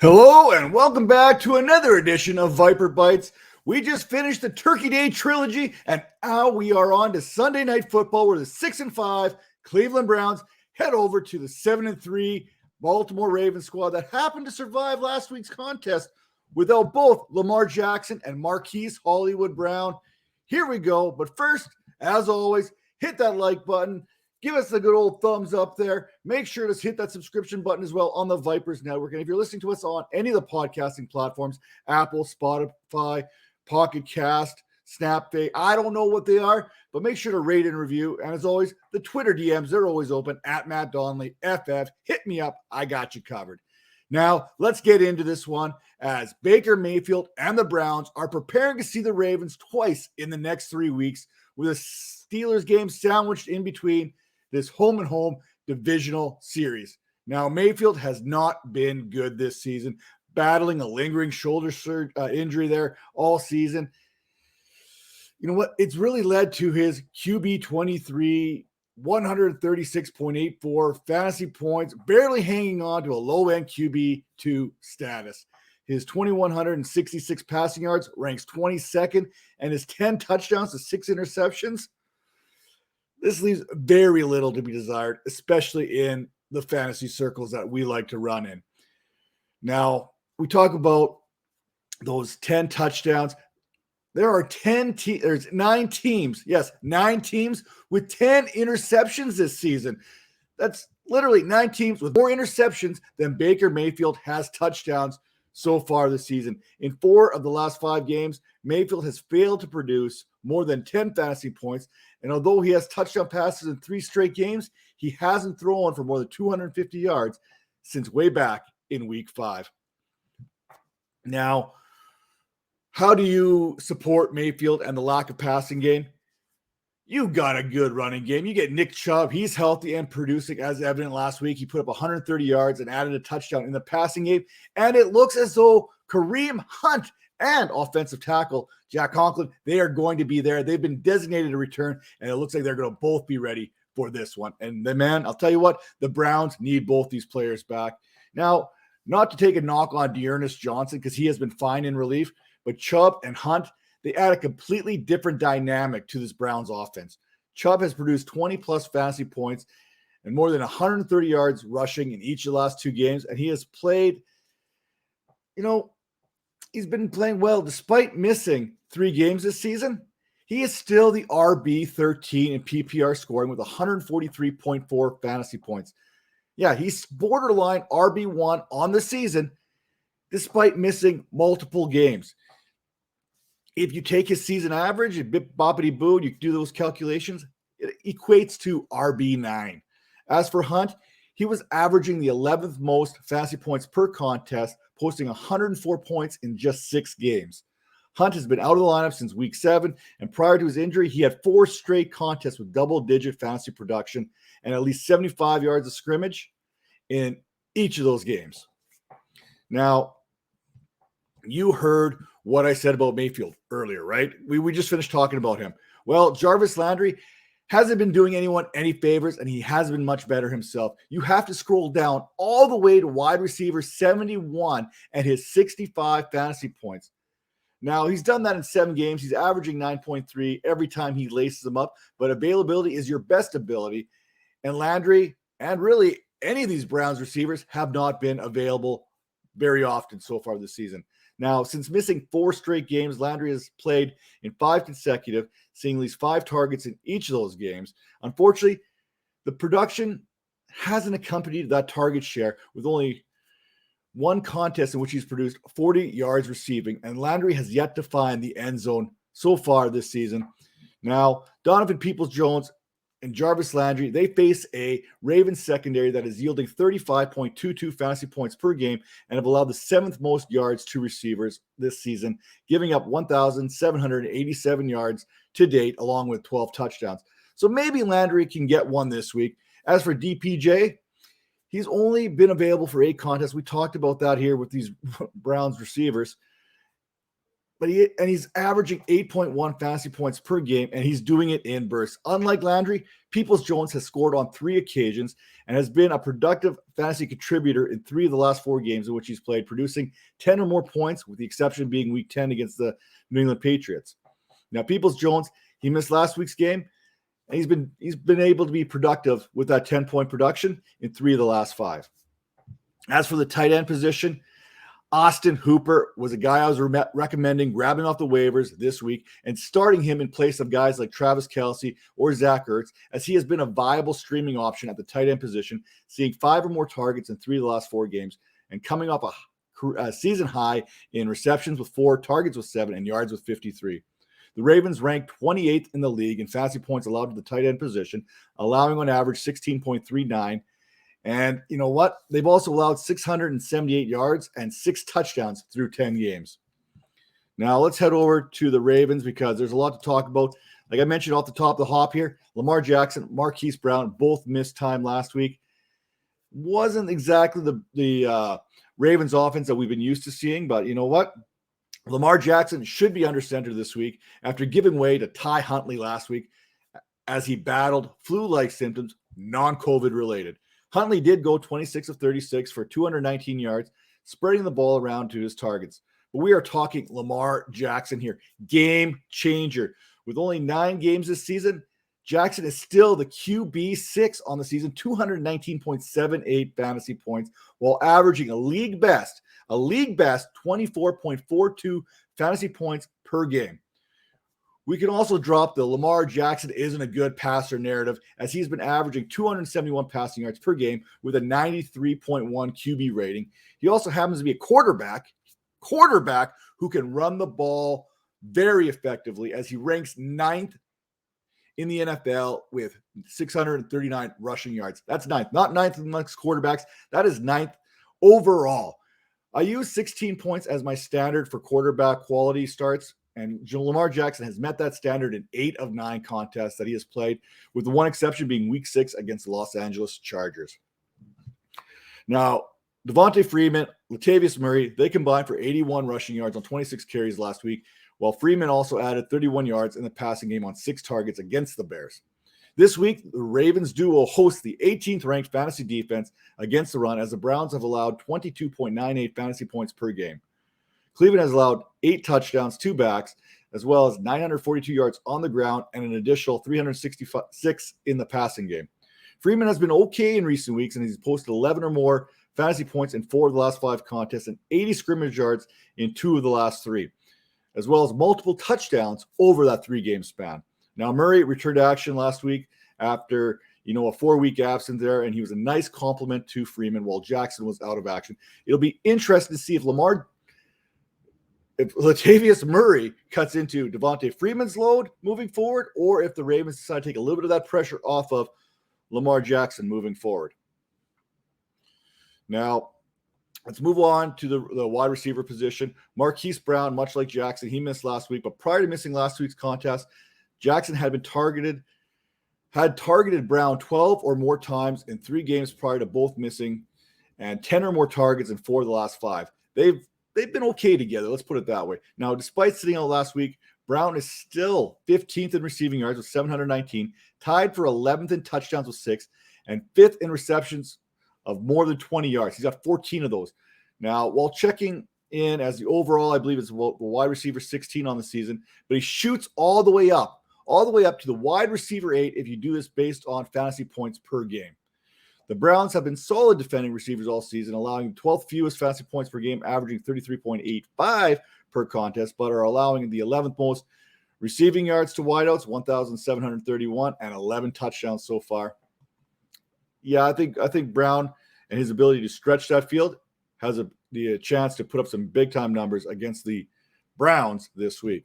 Hello and welcome back to another edition of Viper Bites. We just finished the Turkey Day trilogy and now we are on to Sunday Night Football where the 6-5 Cleveland Browns head over to the 7-3 Baltimore Ravens squad that happened to survive last week's contest without both Lamar Jackson and Marquise Hollywood Brown. Here we go, but first, as always, hit that like button. Give us the good old thumbs up there. Make sure to hit that subscription button as well on the Vipers Network. And if you're listening to us on any of the podcasting platforms, Apple, Spotify, Pocket Cast, Snapday, I don't know what they are, but make sure to rate and review. And as always, the Twitter DMs, they're always open at Matt Donnelly, FF. Hit me up. I got you covered. Now, let's get into this one as Baker Mayfield and the Browns are preparing to see the Ravens twice in the next 3 weeks with a Steelers game sandwiched in between this home-and-home divisional series. Now, Mayfield has not been good this season, battling a lingering shoulder injury there all season. You know what? It's really led to his QB 23, 136.84 fantasy points, barely hanging on to a low-end QB 2 status. His 2,166 passing yards ranks 22nd, and his 10 touchdowns to 6 interceptions. This leaves very little to be desired, especially in the fantasy circles that we like to run in. Now, we talk about those 10 touchdowns. There are 9 teams. Yes, 9 teams with 10 interceptions this season. That's literally 9 teams with more interceptions than Baker Mayfield has touchdowns so far this season. In 4 of the last 5 games, Mayfield has failed to produce more than 10 fantasy points. And although he has touchdown passes in 3 straight games, he hasn't thrown for more than 250 yards since way back in week 5. Now, how do you support Mayfield and the lack of passing game? You got a good running game. You get Nick Chubb. He's healthy and producing as evident last week. He put up 130 yards and added a touchdown in the passing game. And it looks as though Kareem Hunt and offensive tackle Jack Conklin, they are going to be there. They've been designated to return, and it looks like they're going to both be ready for this one. And the man, I'll tell you what, the Browns need both these players back. Now, not to take a knock on Dearness Johnson because he has been fine in relief, but Chubb and Hunt, they add a completely different dynamic to this Browns offense. Chubb has produced 20-plus fantasy points and more than 130 yards rushing in each of the last 2 games, and he has played, he's been playing well despite missing 3 games this season. He is still the RB13 in PPR scoring with 143.4 fantasy points. Yeah, he's borderline RB1 on the season despite missing multiple games. If you take his season average, bip boppity boo, you do those calculations, it equates to RB9. As for Hunt, he was averaging the 11th most fantasy points per contest, posting 104 points in just 6 games. Hunt has been out of the lineup since week 7, and prior to his injury, he had 4 straight contests with double-digit fantasy production and at least 75 yards of scrimmage in each of those games. Now, you heard what I said about Mayfield earlier, right? We just finished talking about him. Well, Jarvis Landry hasn't been doing anyone any favors, and he has been much better himself. You have to scroll down all the way to wide receiver 71 and his 65 fantasy points. Now, he's done that in 7 games. He's averaging 9.3 every time he laces them up, but availability is your best ability. And Landry, and really any of these Browns receivers, have not been available very often so far this season. Now, since missing 4 straight games, Landry has played in 5 consecutive, seeing at least 5 targets in each of those games. Unfortunately, the production hasn't accompanied that target share, with only 1 contest in which he's produced 40 yards receiving, and Landry has yet to find the end zone so far this season. Now, Donovan Peoples-Jones and Jarvis Landry, they face a Ravens secondary that is yielding 35.22 fantasy points per game and have allowed the 7th most yards to receivers this season, giving up 1,787 yards to date, along with 12 touchdowns. So maybe Landry can get one this week. As for DPJ, he's only been available for 8 contests. We talked about that here with these Browns receivers. he's averaging 8.1 fantasy points per game, and he's doing it in bursts. Unlike Landry, Peoples-Jones has scored on 3 occasions and has been a productive fantasy contributor in 3 of the last 4 games in which he's played, producing 10 or more points, with the exception being Week 10 against the New England Patriots. Now, Peoples-Jones, he missed last week's game, and he's been able to be productive with that 10-point production in 3 of the last 5. As for the tight end position, Austin Hooper was a guy I was recommending grabbing off the waivers this week and starting him in place of guys like Travis Kelce or Zach Ertz, as he has been a viable streaming option at the tight end position, seeing 5 or more targets in 3 of the last 4 games and coming off a season high in receptions with 4, targets with 7, and yards with 53. The Ravens ranked 28th in the league in fantasy points allowed to the tight end position, allowing on average 16.39. And you know what? They've also allowed 678 yards and 6 touchdowns through 10 games. Now let's head over to the Ravens because there's a lot to talk about. Like I mentioned off the top of the hop here, Lamar Jackson, Marquis Brown, both missed time last week. Wasn't exactly the Ravens offense that we've been used to seeing, but you know what? Lamar Jackson should be under center this week after giving way to Ty Huntley last week as he battled flu-like symptoms, non-COVID related. Huntley did go 26 of 36 for 219 yards, spreading the ball around to his targets. But we are talking Lamar Jackson here. Game changer. With only 9 games this season, Jackson is still the QB6 on the season, 219.78 fantasy points, while averaging a league best 24.42 fantasy points per game. We can also drop the Lamar Jackson isn't a good passer narrative, as he's been averaging 271 passing yards per game with a 93.1 QB rating. He also happens to be a quarterback who can run the ball very effectively, as he ranks 9th in the NFL with 639 rushing yards. That's 9th, not 9th amongst quarterbacks. That is 9th overall. I use 16 points as my standard for quarterback quality starts, and Lamar Jackson has met that standard in 8 of 9 contests that he has played, with the one exception being Week 6 against the Los Angeles Chargers. Now, Devontae Freeman, Latavius Murray, they combined for 81 rushing yards on 26 carries last week, while Freeman also added 31 yards in the passing game on 6 targets against the Bears. This week, the Ravens duo hosts the 18th ranked fantasy defense against the run, as the Browns have allowed 22.98 fantasy points per game. Cleveland has allowed 8 touchdowns to backs, as well as 942 yards on the ground and an additional 366 in the passing game. Freeman has been okay in recent weeks, and he's posted 11 or more fantasy points in 4 of the last 5 contests and 80 scrimmage yards in 2 of the last 3, as well as multiple touchdowns over that 3-game span. Now, Murray returned to action last week after a 4-week absence there, and he was a nice complement to Freeman while Jackson was out of action. It'll be interesting to see if Latavius Murray cuts into Devontae Freeman's load moving forward, or if the Ravens decide to take a little bit of that pressure off of Lamar Jackson moving forward. Now, let's move on to the wide receiver position. Marquis Brown, much like Jackson, he missed last week, but prior to missing last week's contest, Jackson had targeted Brown 12 or more times in 3 games prior to both missing, and 10 or more targets in 4 of the last 5. They've been okay together, let's put it that way. Now, despite sitting out last week, Brown is still 15th in receiving yards with 719, tied for 11th in touchdowns with 6, and 5th in receptions of more than 20 yards. He's got 14 of those. Now, while checking in as the overall, I believe it's the wide receiver 16 on the season, but he shoots all the way up to the wide receiver 8 if you do this based on fantasy points per game. The Browns have been solid defending receivers all season, allowing 12th fewest fantasy points per game, averaging 33.85 per contest, but are allowing the 11th most receiving yards to wideouts, 1,731, and 11 touchdowns so far. Yeah, I think Brown and his ability to stretch that field has the chance to put up some big-time numbers against the Browns this week.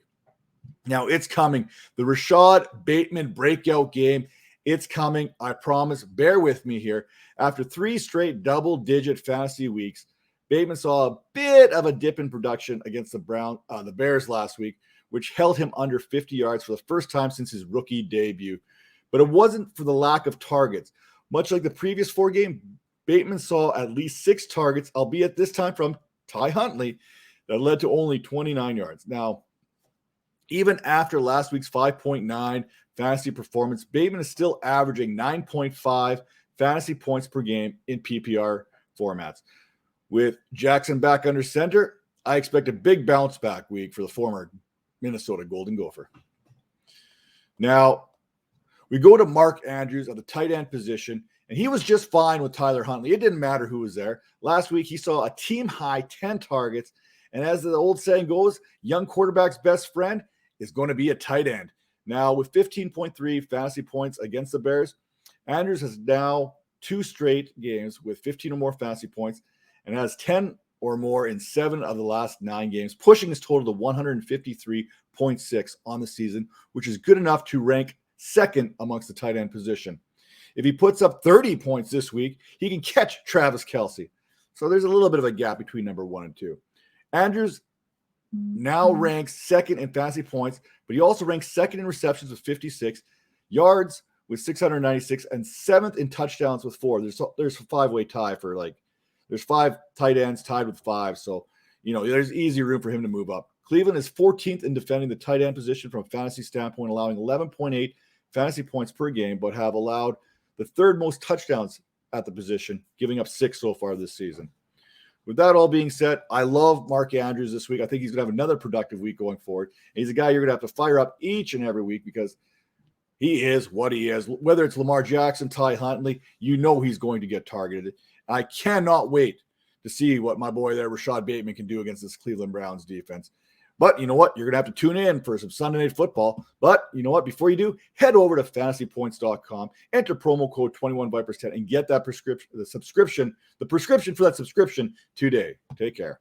Now, it's coming. The Rashod Bateman breakout game. It's coming. I promise. Bear with me here. After 3 straight double-digit fantasy weeks, Bateman saw a bit of a dip in production against the Bears last week, which held him under 50 yards for the first time since his rookie debut. But it wasn't for the lack of targets. Much like the previous 4 games, Bateman saw at least 6 targets, albeit this time from Ty Huntley, that led to only 29 yards. Now, Even after last week's 5.9 fantasy performance, Bateman is still averaging 9.5 fantasy points per game in PPR formats. With Jackson back under center, I expect a big bounce back week for the former Minnesota Golden Gopher. Now, we go to Mark Andrews at the tight end position, and he was just fine with Tyler Huntley. It didn't matter who was there. Last week, he saw a team-high 10 targets, and as the old saying goes, young quarterback's best friend is going to be a tight end. Now, with 15.3 fantasy points against the Bears, Andrews has now 2 straight games with 15 or more fantasy points and has 10 or more in 7 of the last 9 games, pushing his total to 153.6 on the season, which is good enough to rank second amongst the tight end position. If he puts up 30 points this week, he can catch Travis Kelce. So there's a little bit of a gap between number 1 and 2. Andrews now ranks second in fantasy points, but he also ranks second in receptions with 56, yards with 696, and 7th in touchdowns with 4. There's a 5-way tie for there's 5 tight ends tied with 5. So, there's easy room for him to move up. Cleveland is 14th in defending the tight end position from a fantasy standpoint, allowing 11.8 fantasy points per game, but have allowed the 3rd most touchdowns at the position, giving up 6 so far this season. With that all being said, I love Mark Andrews this week. I think he's going to have another productive week going forward. And he's a guy you're going to have to fire up each and every week because he is what he is. Whether it's Lamar Jackson, Ty Huntley, he's going to get targeted. I cannot wait to see what my boy there, Rashod Bateman, can do against this Cleveland Browns defense. But you know what? You're going to have to tune in for some Sunday Night Football. But you know what? Before you do, head over to fantasypoints.com, enter promo code 21Vipers10, and get that prescription for that subscription today. Take care.